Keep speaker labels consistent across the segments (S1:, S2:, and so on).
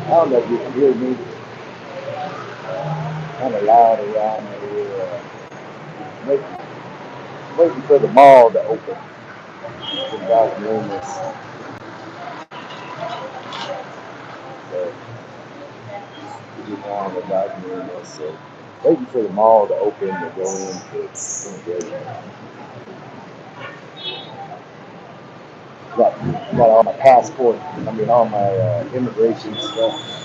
S1: I don't know if you can hear me. Kind of loud around here. Waiting, waiting for the mall to open. In Las Vegas. So, you know, in Las Vegas. So, waiting for the mall to open to go into immigration. Got all my passport. I mean, all my immigration stuff.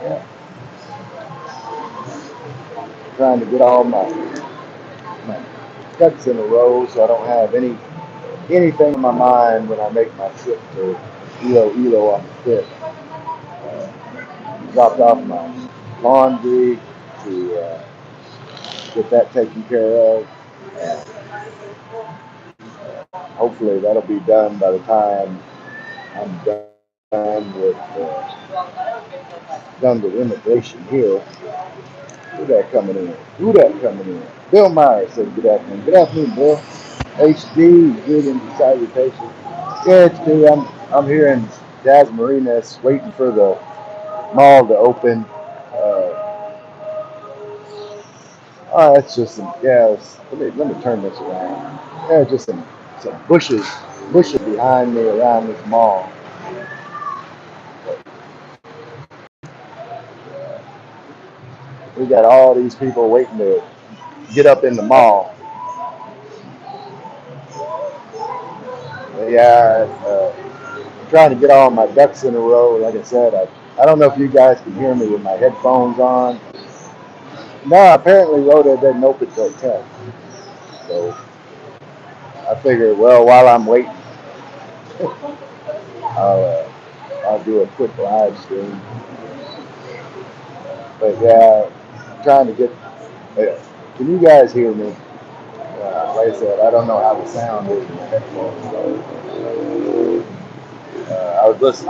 S1: Yeah, trying to get all my ducks in a row so I don't have anything in my mind when I make my trip to Iloilo on the 5th. Dropped off my laundry to get that taken care of. And hopefully that'll be done by the time I'm done with immigration here. Who that coming in? Who that coming in? Bill Myers said good afternoon. Good afternoon, Bill. HD, greetings and salutations. Yeah, HD, I'm here in Jazz Marinas waiting for the mall to open. It's just some, let me turn this around. Yeah, just some bushes behind me around this mall. We got all these people waiting to get up in the mall. Yeah, trying to get all my ducks in a row. Like I said, I don't know if you guys can hear me with my headphones on. No, apparently Rhoda doesn't open till 10. So I figured, well, while I'm waiting, I'll, uh, I'll do a quick live stream. But yeah, I'm trying to get. Uh, can you guys hear me? Like I said, I don't know how the sound is in the headphones. So,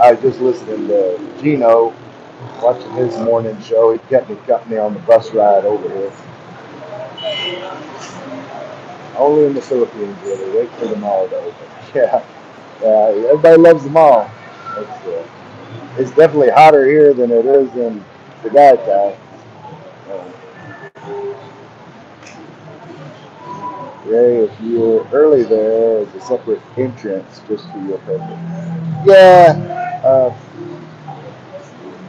S1: I was just listening to Gino, watching his morning show. He kept me company on the bus ride over here. Only in the Philippines, really. Wait for the mall to open. Yeah, everybody loves the mall. It's definitely hotter here than it is in the Tagaytay. Uh, Ray, if you're early there, there's a separate entrance just for your purpose. Yeah,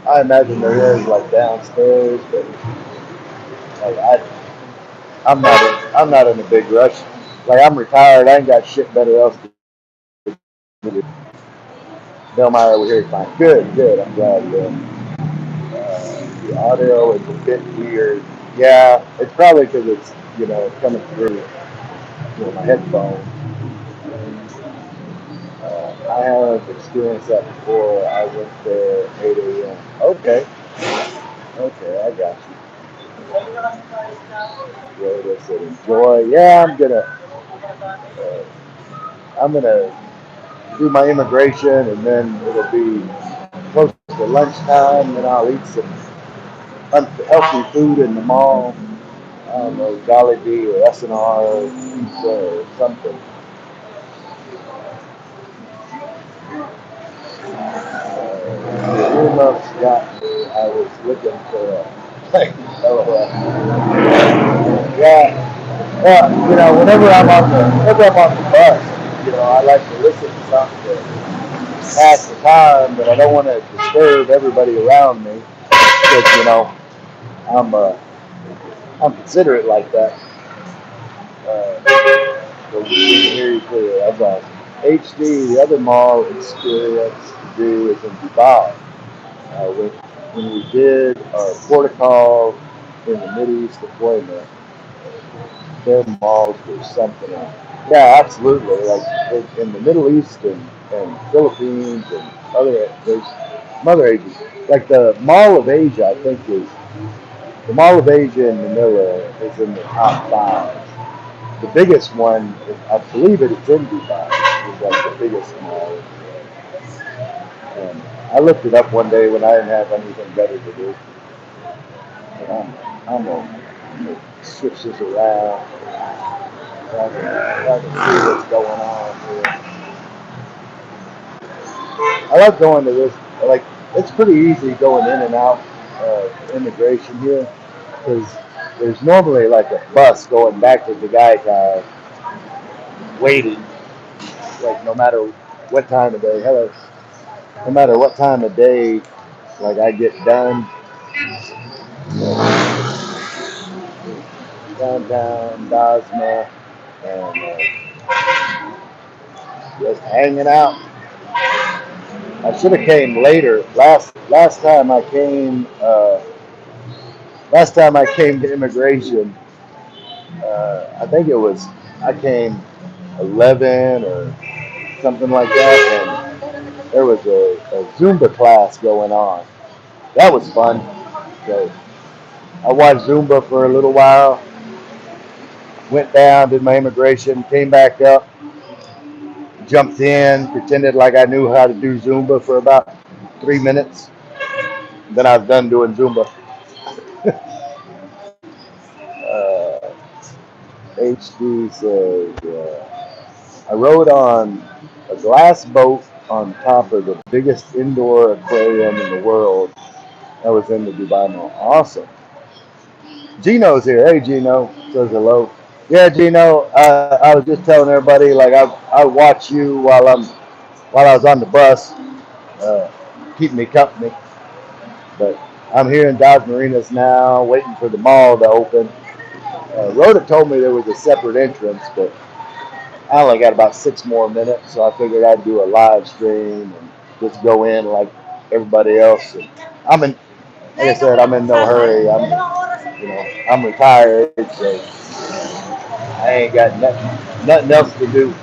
S1: I imagine there is like downstairs, but like I'm not in a big rush. Like I'm retired, I ain't got shit better else to do. Bill Meyer over here, fine. Good, good. I'm glad. The audio is a bit weird. Yeah, it's probably because it's coming through my headphones. I have experienced that before. I went there at 8 a.m. Okay, okay, I got you. Rhoda said enjoy. Yeah, I'm gonna do my immigration, and then it'll be close to lunchtime. Then I'll eat some healthy food in the mall. I don't know, Jollibee or S&R or pizza or something. The earmuffs got me. I was looking for like, yeah. Whenever I'm on the bus, I like to listen to something to pass the time, but I don't want to disturb everybody around me because I'm uh, I'm considerate like that. So we can hear you clear. That's awesome. HD, the other mall experience to do is in Dubai. When we did our protocol in the Mideast deployment, their malls were something else. Yeah, absolutely. Like in the Middle East and Philippines and there's some other Asian. Like the Mall of Asia, I think the Mall of Asia in Manila is in the top five. The biggest one, I believe it's in Dubai, is like the biggest mall. And I looked it up one day when I didn't have anything better to do. And I'm gonna switch this around so I can see what's going on here. I love going to this. Like, it's pretty easy going in and out of immigration here because there's normally like a bus going back to the guy waiting. Like, no matter what time of day, hello, no matter what time of day, like I get done, downtown Dosma, and just hanging out. I should have came later. Last time I came, last time I came to immigration, I think it was I came 11 or something like that, and there was a Zumba class going on. That was fun. So I watched Zumba for a little while, went down, did my immigration, came back up, jumped in, pretended like I knew how to do Zumba for about 3 minutes. Then I was done doing Zumba. uh, HD says, I rode on a glass boat on top of the biggest indoor aquarium in the world. That was in the Dubai Mall. Awesome. Gino's here. Hey, Gino. Says hello. Yeah, Gino. I was just telling everybody, like I watch you while I was on the bus, uh, keep me company. But I'm here in Dodge Marinas now, waiting for the mall to open. Rhoda told me there was a separate entrance, but I only got about 6 more minutes, so I figured I'd do a live stream and just go in like everybody else. And I'm in, like I said, I'm in no hurry. I'm retired, so I ain't got nothing else to do.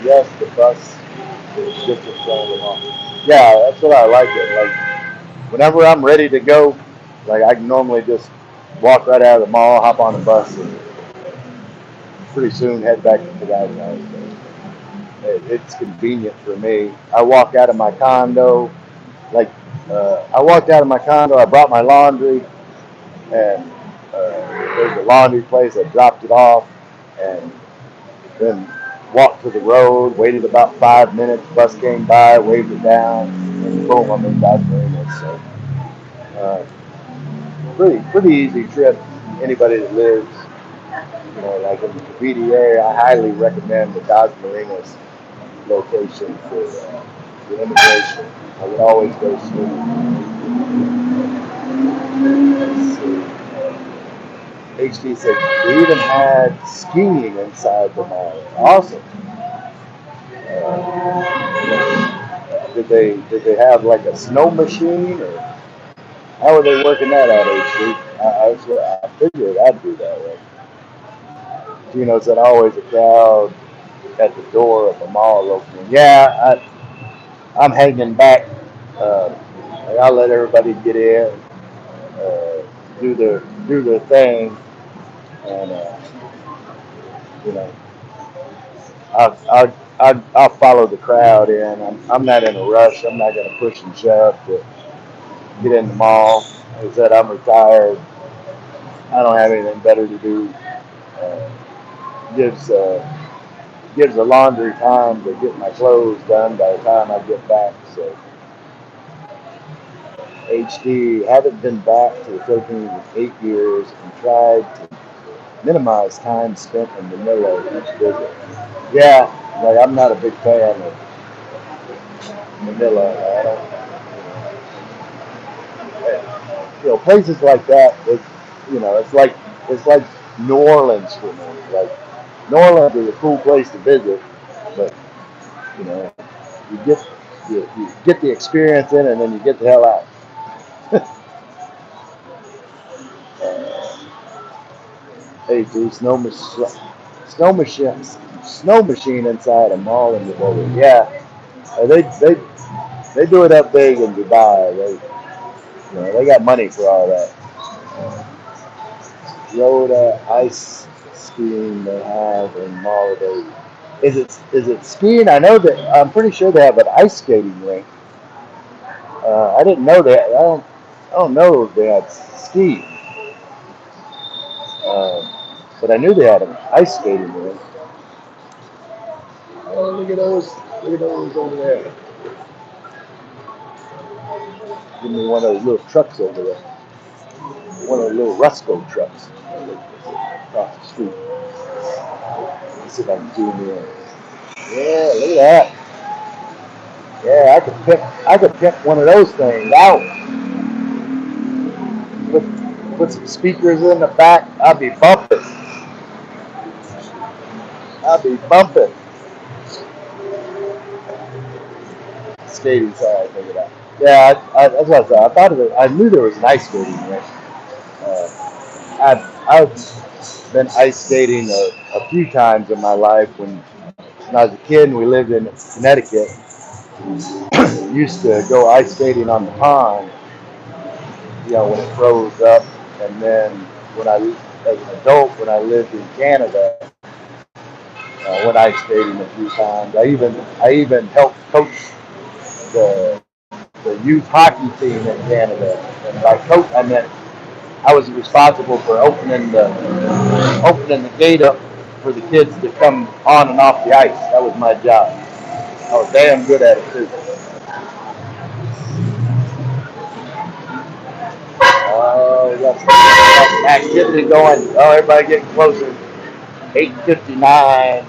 S1: Yes, the bus is just in front of the mall. Yeah, that's what I like it. Like whenever I'm ready to go, like I can normally just walk right out of the mall, hop on the bus, and pretty soon head back to the guy's house. It's convenient for me. I walk out of my condo, like I walked out of my condo. I brought my laundry, and there's a laundry place. I dropped it off, and then walked to the road. Waited about 5 minutes. Bus came by, waved it down, and boom, I'm in Dodge Marinas. So uh, pretty easy trip. Anybody that lives, like in the Cavite area, I highly recommend the Dodge Marinas location for the immigration. I would always go smooth. HD said we even had skiing inside the mall. Awesome. Did they have like a snow machine or how are they working that out, HD? I figured I'd do that way. Gino said always a crowd at the door of the mall opening. Yeah, I'm hanging back. Uh, I'll let everybody get in, uh, do their thing, and you know, I'll follow the crowd in. I'm not in a rush. I'm not going to push and shove to get in the mall. Like I said, I'm retired. I don't have anything better to do. Uh, gives gives the laundry time to get my clothes done by the time I get back. So HD haven't been back to the Philippines in 8 years and tried to minimize time spent in Manila each visit. Yeah, like I'm not a big fan of Manila. I don't, places like that. It's like New Orleans for me. Like New Orleans is a cool place to visit, but you know, you get you get the experience in, and then you get the hell out. uh, hey, dude, snow machine inside a mall in the building. Yeah, they do it up big in Dubai. They got money for all that. Rhoda ice skiing they have in Maldives. Is it skiing? I know that I'm pretty sure they have an ice skating rink. I didn't know that. I don't know if they had skiing. but I knew they had an ice skating rink. Oh, look at those! Look at those over there. Give me one of those little trucks over there. One of the little Rusco trucks across the street. Let's see if I can zoom in. Yeah, look at that. Yeah, I could pick one of those things out. Put put some speakers in the back. I'd be bumping. I'd be bumping. Skating side, look at that. Yeah, that's what I thought. I thought of it. I knew there was an ice skating rink. I've been ice skating a few times in my life. When I was a kid and we lived in Connecticut, used to go ice skating on the pond, when it froze up. And then as an adult, when I lived in Canada, went ice skating a few times. I even helped coach the youth hockey team in Canada. And by coach, I meant I was responsible for opening the gate up for the kids to come on and off the ice. That was my job. I was damn good at it too. We got some activity going. Oh, everybody getting closer. 8:59.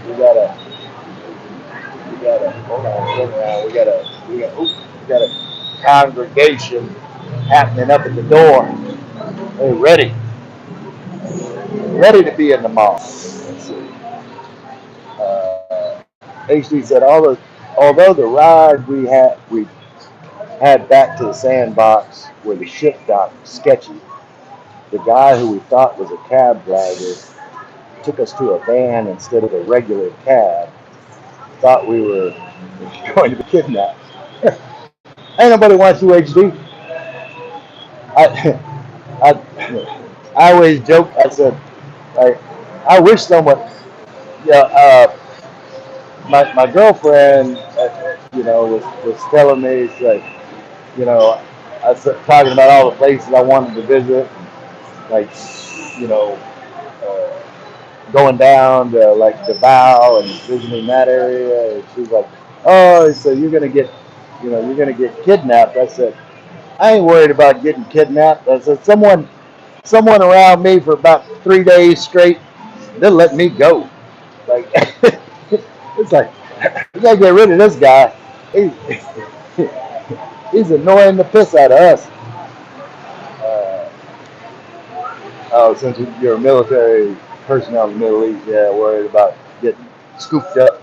S1: We got a hold on, turn around. We got a congregation happening up at the door. They're ready to be in the mall. Let's see. HD said, although the ride we had back to the sandbox where the ship dock was sketchy, the guy who we thought was a cab driver took us to a van instead of a regular cab. Thought we were going to be kidnapped. Ain't nobody wants you, HD. I, I always joke. I said, I wish someone, yeah, my girlfriend, was telling me, she's like, I was talking about all the places I wanted to visit, like, you know, uh, going down to like Davao and visiting that area. And she's like, "Oh, so you're gonna get kidnapped." I said, "I ain't worried about getting kidnapped." I said, "Someone around me for about 3 days straight, they'll let me go." Like, it's like we gotta get rid of this guy. He, he's annoying the piss out of us. Uh, oh, since you're a military personnel in the Middle East, yeah, worried about getting scooped up.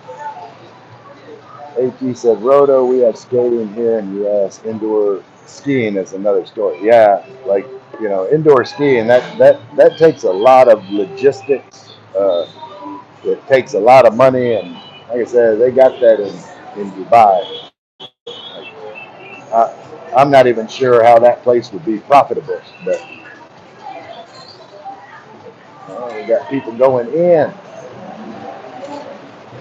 S1: AG said, Roto, we have skating here in the U.S. Indoor skiing is another story. Yeah, like, indoor skiing, that takes a lot of logistics. It takes a lot of money. And like I said, they got that in Dubai. I'm not even sure how that place would be profitable. But we got people going in.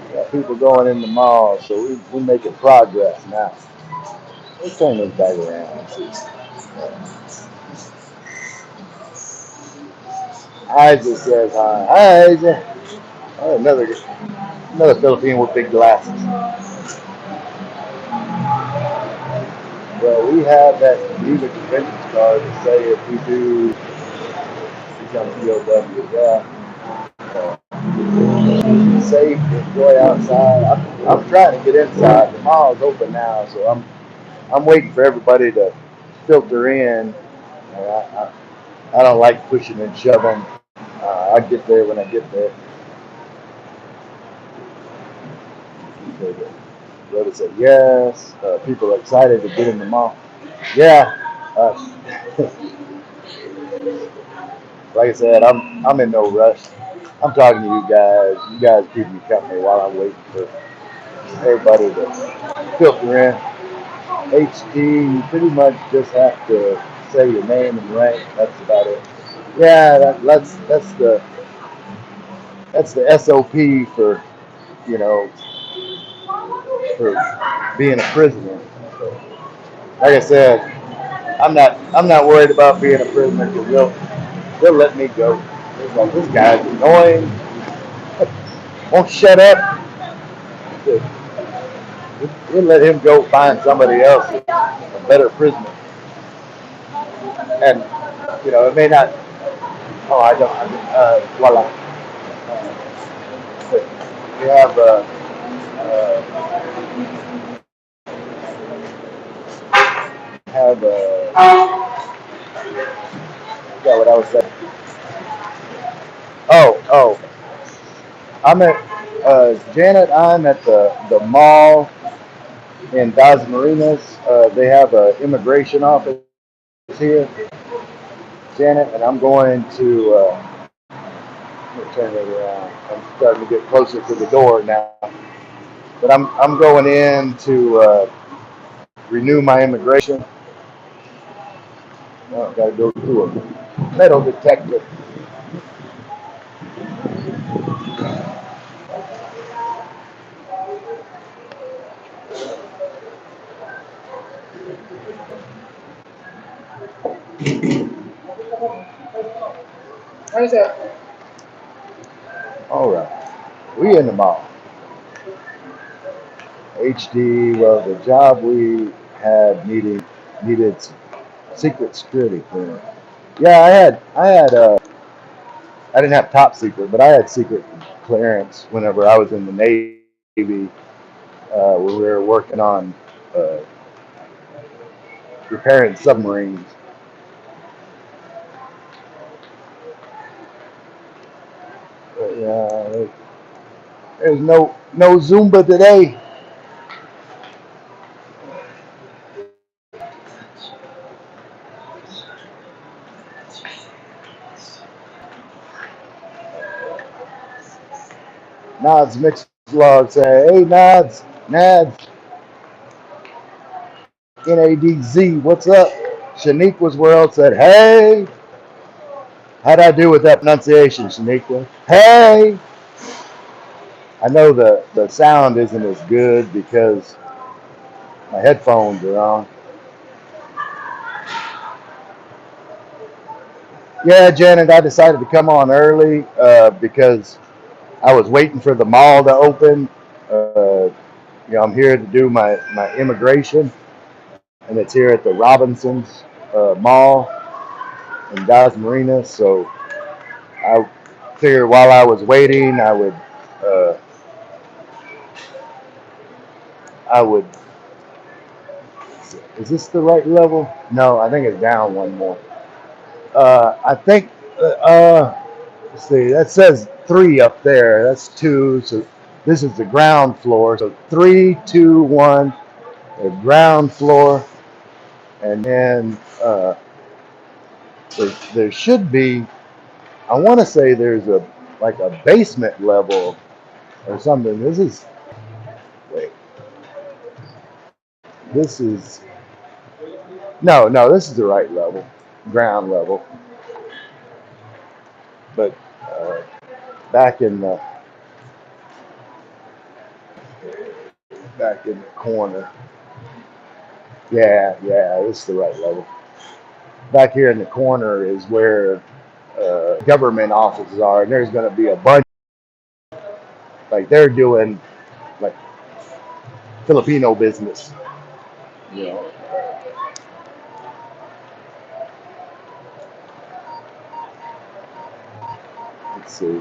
S1: We got people going in the mall. So we're making progress now. Let's turn this back around and see. Isaac says hi. Hi, Isaac. Oh, another Philippine with big glasses. Well, we have that music convention card to say if we do become POW. Yeah. Be safe, enjoy outside. I'm trying to get inside. The mall's open now, so I'm waiting for everybody to filter in. I don't like pushing and shoving. I get there when I get there. Brother said yes. People are excited to get in the mall. Yeah. Uh, like I said, I'm in no rush. I'm talking to you guys. You guys keep me company while I'm waiting for everybody to filter in. HD, you pretty much just have to say your name and rank. That's about it. Yeah, that's the SOP for you know for being a prisoner. Like I said, I'm not worried about being a prisoner because they'll let me go. Like, this guy's annoying, won't shut up. We'll let him go find somebody else, a better prisoner. And, it may not, oh, I don't, voila. But we I forgot what I was saying. Oh, I'm at, Janet, I'm at the mall in Das Marinas. They have an immigration office here, Janet, and I'm going to, let me turn it around. I'm starting to get closer to the door now. But I'm going in to renew my immigration. Oh, got to go through a metal detector. All right, we in the mall. HD. Well, the job we had needed secret security clearance. Yeah, I didn't have top secret, but I had secret clearance whenever I was in the Navy, when we were working on uh, repairing submarines. But, yeah, there's no Zumba today. Nods mixed log say, hey Nads, NADZ, what's up? Shaniqua's World said, hey. How'd I do with that pronunciation, Shaniqua? Hey. I know the sound isn't as good because my headphones are on. Yeah, Janet, I decided to come on early because I was waiting for the mall to open. I'm here to do my immigration, and it's here at the Robinsons Mall in Dodge Marina. So I figured while I was waiting, uh, I would. Is this the right level? No, I think it's down one more. I think. Let's see. That says 3 up there. That's 2. So this is the ground floor. So 3, 2, 1. The ground floor, and then there should be. I want to say there's a basement level or something. This is wait. This is no. This is the right level, ground level. But uh, back in the back in the corner. Yeah. This is the right level. Back here in the corner is where government offices are, and there's going to be a bunch like they're doing like Filipino business. You know, let's see.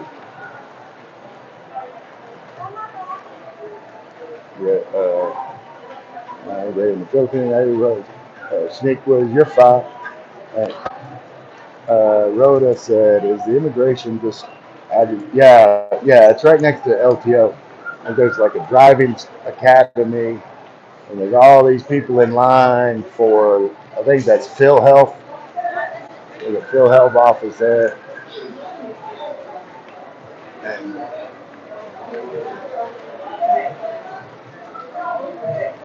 S1: Yeah, they're in the Philippines. I wrote Snake was your file. And Rhoda said, "Is the immigration just added?" Yeah, it's right next to LTO. And there's like a driving academy, and there's all these people in line for. I think that's Phil Health. There's a Phil Health office there, and